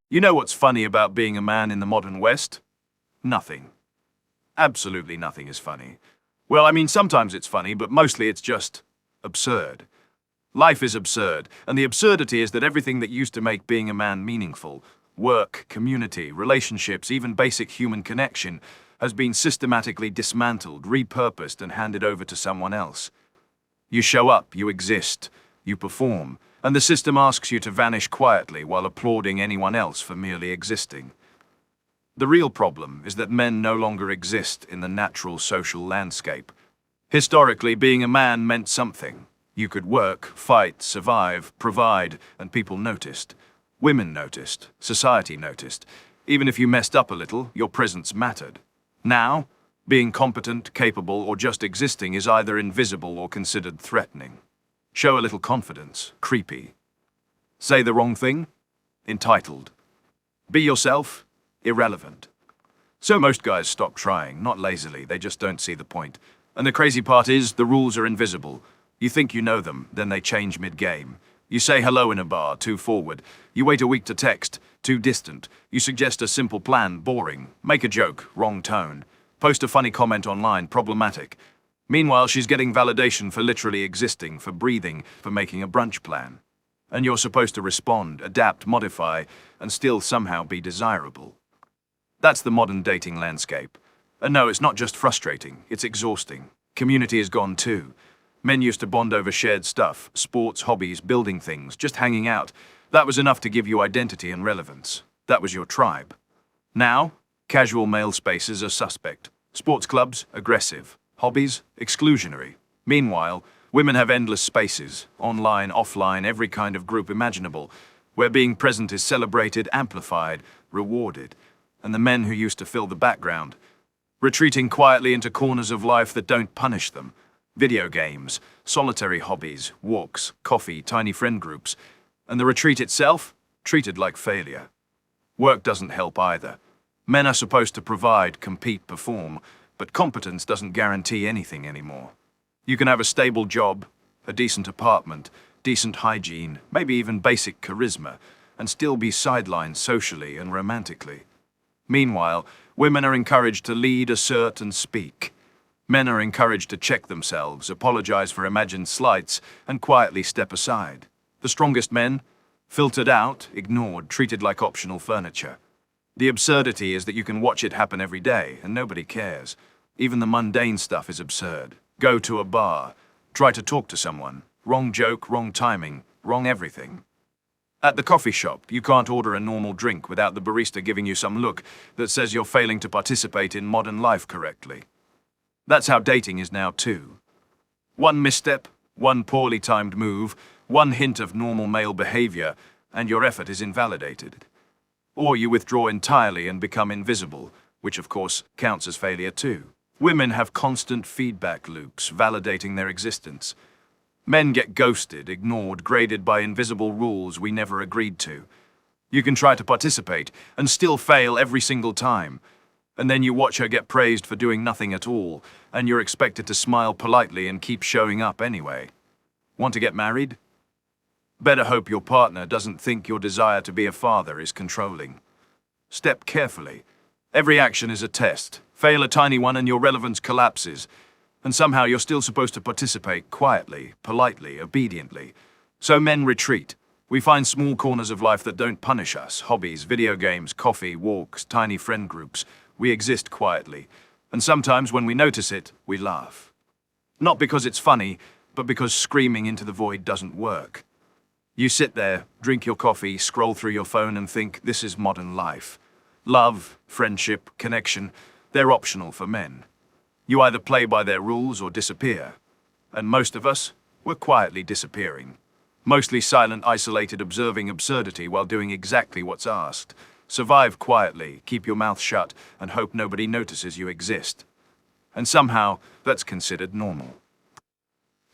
You know what's funny about being a man in the modern West? Nothing. Absolutely nothing is funny. Well, I mean, sometimes it's funny, but mostly it's just absurd. Life is absurd, and the absurdity is that everything that used to make being a man meaningful, work, community, relationships, even basic human connection, has been systematically dismantled, repurposed, and handed over to someone else. You show up, you exist, you perform, and the system asks you to vanish quietly while applauding anyone else for merely existing. The real problem is that men no longer exist in the natural social landscape. Historically, being a man meant something. You could work, fight, survive, provide, and people noticed. Women noticed, society noticed. Even if you messed up a little, your presence mattered. Now, being competent, capable, or just existing is either invisible or considered threatening. Show a little confidence, creepy. Say the wrong thing, entitled. Be yourself, irrelevant. So most guys stop trying, not lazily, they just don't see the point. And the crazy part is, the rules are invisible. You think you know them, then they change mid-game. You say hello in a bar, too forward. You wait a week to text, too distant. You suggest a simple plan, boring. Make a joke, wrong tone. Post a funny comment online, problematic. Meanwhile, she's getting validation for literally existing, for breathing, for making a brunch plan. And you're supposed to respond, adapt, modify, and still somehow be desirable. That's the modern dating landscape. And no, it's not just frustrating, it's exhausting. Community is gone too. Men used to bond over shared stuff, sports, hobbies, building things, just hanging out. That was enough to give you identity and relevance. That was your tribe. Now, casual male spaces are suspect. Sports clubs, aggressive. Hobbies, exclusionary. Meanwhile, women have endless spaces, online, offline, every kind of group imaginable, where being present is celebrated, amplified, rewarded. And the men who used to fill the background, retreating quietly into corners of life that don't punish them. Video games, solitary hobbies, walks, coffee, tiny friend groups. And the retreat itself, treated like failure. Work doesn't help either. Men are supposed to provide, compete, perform, but competence doesn't guarantee anything anymore. You can have a stable job, a decent apartment, decent hygiene, maybe even basic charisma, and still be sidelined socially and romantically. Meanwhile, women are encouraged to lead, assert, and speak. Men are encouraged to check themselves, apologize for imagined slights, and quietly step aside. The strongest men, filtered out, ignored, treated like optional furniture. The absurdity is that you can watch it happen every day, and nobody cares. Even the mundane stuff is absurd. Go to a bar, try to talk to someone. Wrong joke, wrong timing, wrong everything. At the coffee shop, you can't order a normal drink without the barista giving you some look that says you're failing to participate in modern life correctly. That's how dating is now too. One misstep, one poorly timed move, one hint of normal male behavior, and your effort is invalidated. Or you withdraw entirely and become invisible, which of course counts as failure too. Women have constant feedback loops validating their existence. Men get ghosted, ignored, graded by invisible rules we never agreed to. You can try to participate and still fail every single time. And then you watch her get praised for doing nothing at all, and you're expected to smile politely and keep showing up anyway. Want to get married? Better hope your partner doesn't think your desire to be a father is controlling. Step carefully. Every action is a test. Fail a tiny one and your relevance collapses. And somehow you're still supposed to participate quietly, politely, obediently. So men retreat. We find small corners of life that don't punish us. Hobbies, video games, coffee, walks, tiny friend groups. We exist quietly. And sometimes when we notice it, we laugh. Not because it's funny, but because screaming into the void doesn't work. You sit there, drink your coffee, scroll through your phone and think, this is modern life. Love, friendship, connection, they're optional for men. You either play by their rules or disappear. And most of us, we're quietly disappearing. Mostly silent, isolated, observing absurdity while doing exactly what's asked. Survive quietly, keep your mouth shut, and hope nobody notices you exist. And somehow, that's considered normal.